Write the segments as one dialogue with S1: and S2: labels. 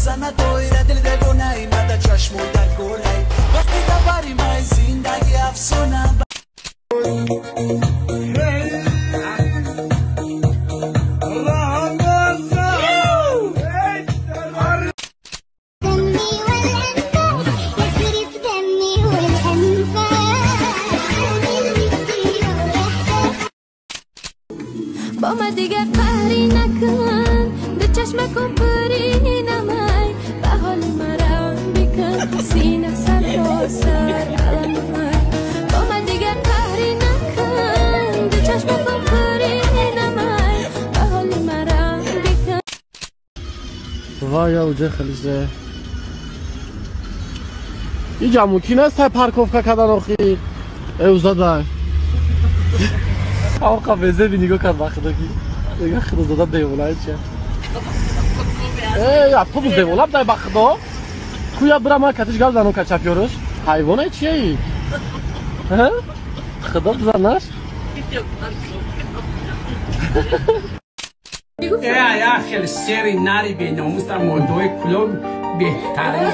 S1: بزنه دویره دل دیوونه ای مده چشمون در گوره وقتی دبری مای زندگی افسونه
S2: با من دیگر قهری نکن به چشمکم پری نمای به حال مرا بکن سینه سر با سر علمای با من دیگر قهری نکن به چشمکم پری نمای به حال مرا بکن
S3: وای اوجه خلیزه این جمعوکی نست های پرکوفکا کدن آخی اوزاده آقا بزه بی نگاه کرد وقت داکی نگاه خدا زاده دیولای چه ای اتوبوس دیولاب دای بخدا کویا برم ها کتش گل زنو کچپ یارش حیوانه چیه ای؟ خدا بزنش؟
S4: یا خیلی سری نری به ناموس در موضوع کلوب بهترین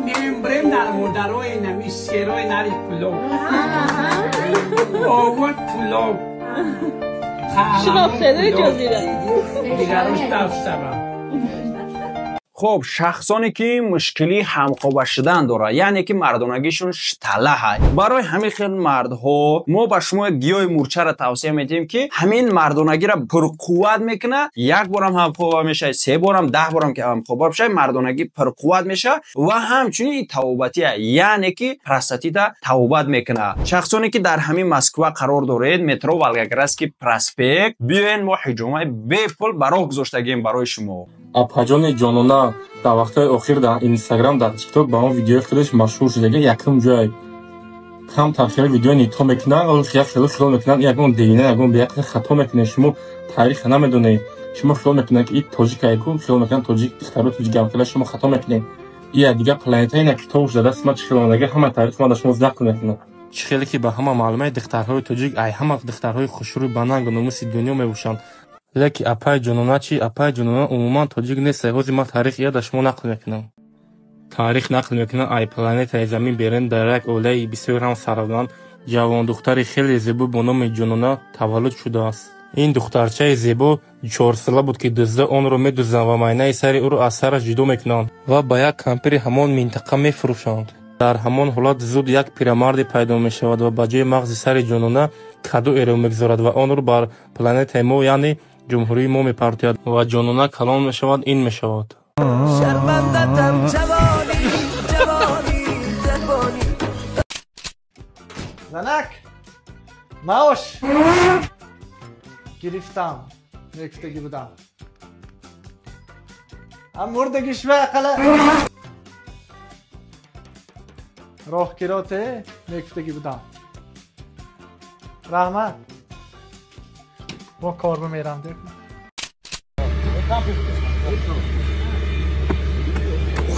S4: میریم بریم در مدرهای نمی سیرهای نری کلوب آگوه کلوب
S5: شما خیلی جزیره
S4: دیگروش دفت
S6: خب شخصانی که مشکلی همخوابه شدن داره یعنی که مردانگیشون شتله های برای همین خیلی مردها ما به شما گیاه مورچه را توصیه میدیم که همین مردانگی را پرقوت میکنه یک بارم همخوابه میشه 3 بارم 10 بارم که همخوابه بشه مردانگی پرقوت میشه و همچنین توبتی یعنی که پراستاتیت توبت میکنه شخصانی که در همین مسکو قرار دارید مترو ولگگرس که پراسپکت بیاین ما حجومه بے پول برای گذاشتگیم برای شما
S7: اپاجان جانونا در وقتهای اخیر در اینستاگرام در تیک توک با اون ویدیو خودش مشهور شده یکم جای هم تاخیر ویدیو نیتو میکنن اون خیلی میکنن یکم دیگه یکم به یک خطا میکنه شما تاریخ نمیدونی شما خیلی میکنن که این تاجیک ایکو خیلی میکنن تاجیک دخترو توجیک گام شما خطا میکنین این دیگه پلنت های نکتوش داده اسم چخلونگی همه تاریخ ما در شما زدک میکنن خیلی که به همه معلومه دخترهای توجیک ای همه دخترهای خوشرو بنانگ و نموسی دنیا میوشن لیکی اپای جنونا چی اپای جنونا عموما توجیک نیست روزی ما تاریخ یادش ما نقل میکنم تاریخ نقل میکنم ای پلنت ای زمین بیرن در یک اوله بسیار هم سرابدان جوان دختری خیلی زیبا با نام جنونا تولد شده است این دخترچه زیبا 4 ساله بود که دزده آن رو میدوزند و معنی سر او رو از سرش جدا میکنند و با یک کمپری همان منطقه میفروشند در همان حالت زود یک پیرمردی پیدا میشود و با جای مغز سر جنونا کادو ایرو میگذارد و آن رو بر پلنت ما یعنی جمهوری ما میپرتید و جنونا کلان میشود این میشود
S1: شرمندتم جوانی جوانی جوانی
S3: زنک ماوش گرفتم نکفتگی بودم هم مردگیش به اقله راه کراته نکفتگی بودم رحمت با کار بمیرم دیگه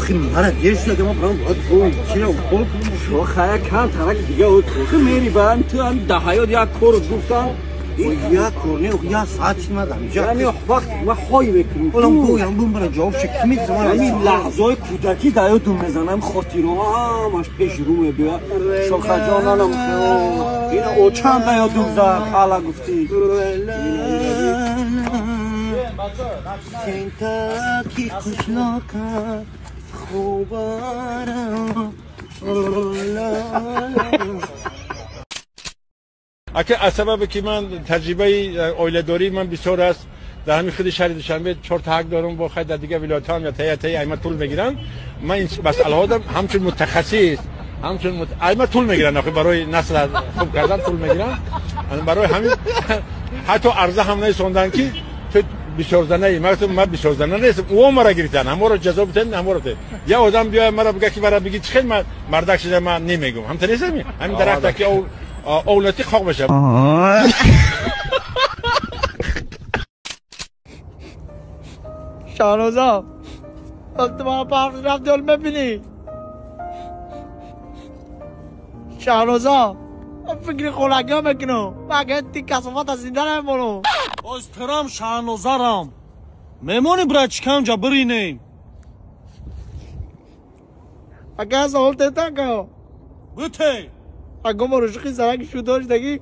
S8: خیلی مرد یه شده که ما برام باید بوی چیه خود شما خیلی کم ترک دیگه او خیلی میری برم تو هم دهایات یک کار گفتم یک کار نه یک ساعت چی ندارم یعنی وقت ما خواهی بکنیم الان گویم بوم برای جواب شکل میدیم همین لحظه های کودکی دیادون میزنم خاطیرو همش پیش رومه بیا شوخه جانانم این او چند دیادون زد حالا گفتی کنتاکی خوشناکم خوبارم
S9: اگه از سبب که من تجربه اویله‌داری من بسیار است در همین خود شهر دوشنبه 4 تا حق دارم با خود در دیگه ولایت‌ها یا تایی ایمه طول میگیرن من این مسئله ها همچون متخصص همچون ایمه طول میگیرن آخه برای نسل خوب کردن طول میگیرن برای همین حتی عرضه هم نمی‌سوندن که تو بسیار زنه ای من بسیار زنه نیستم او مرا گرفتن همه رو جزا بدن همه رو ده یا آدم بیا مرا بگه که برا بگی خیلی من مردک شده من نمیگم هم تریزم همین درخت که اولتی خواب بشه
S3: شانوزا وقتی ما پاک رفت دل ببینی شانوزا فکری خولگی میکنو مگه تی کسافت از زنده نمیمونو
S8: احترام شانوزارم مهمونی برای چیکار اونجا برینیم اگه از حال تیتا که بوته اگه ما رشقی سرکی شو داشت دگی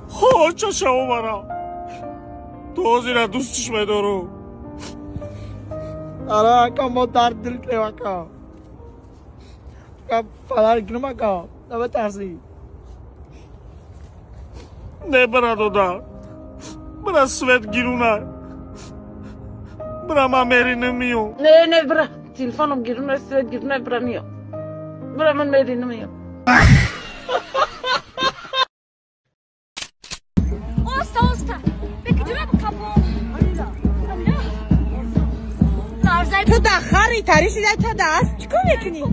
S8: خواه چه شما برا تو زیرا دوستش میدارو آره اگه ما درد دل کنیم اگه فلار کنیم اگه نبه ترسی نه برا دودا برا سویت گیرونه برا من میری نمیو
S5: نه برا تلفنم گیرونه سویت گیرونه برا میو برا من میری نمیو
S2: Usta بکجونه بکپو
S5: تو دخری تریشی دای تا دست چیکار میکنی؟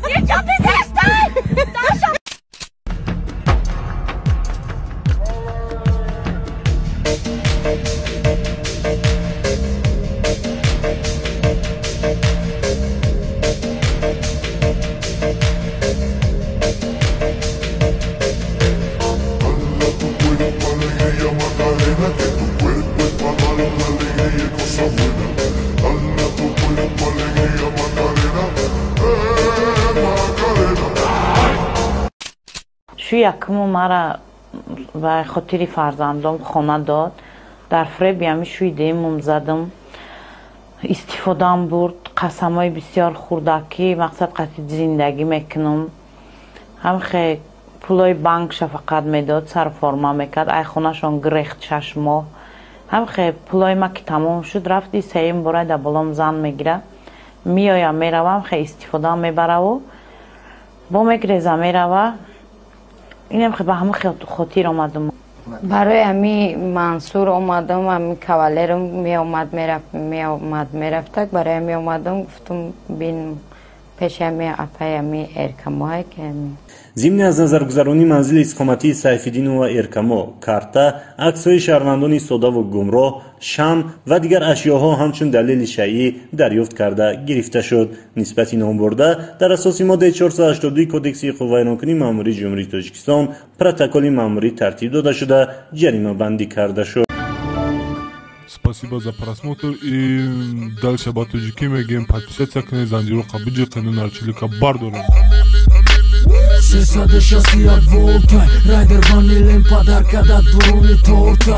S2: یه چاپی دستای داشم
S5: شو یکمو مرا و خاطری فرزندم خانه داد در فریب یمی شوی دیمم زدم استفادهم برد قسمای بسیار خوردکی مقصد قطعی زندگی میکنم هم خیلی پولای بانک فقط میداد سر فرما میکرد ای خونهشون گریخت 6 ماه هم خیلی پولای ما که تمام شد رفتی سیم برای در بالام زن میگیره میایم میروم خیلی استفاده میبره و با میگریزه میروه اینم خیلی به همه خاطر آمدم
S10: برای امی منصور آمدم امی کاولرم می آمد میرفت برای امی آمدم گفتم بین پیش امی اپای امی ارکموهای که امی
S11: ضمن از نظرگذرانی منزل استقامتی سیفالدین و ارکمو کارتا عکس‌های شهروندان ساده و گمراه شمع و دیگر اشیاها همچون دلیل شیعی دریافت کرده گرفته شد نسبت نام برده در اساس ماده 482 کدکس قوه ناکنی ماموری جمهوری تاجیکستان پروتکل ماموری ترتیب داده شده جریمه бандӣ کرده شد.
S12: Спасибо за просмотр и дальше об Таджике мегем подписаться к Занзирука Биджикану Нарчилика Бардору.
S1: 360 volta Rider vanilin padarka da duruni torta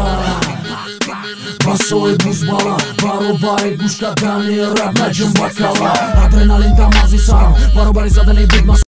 S1: Basoi buzbala Barobari gushka dani Rap najim bakala Adrenalin tamazi saram Barobari zadani big mas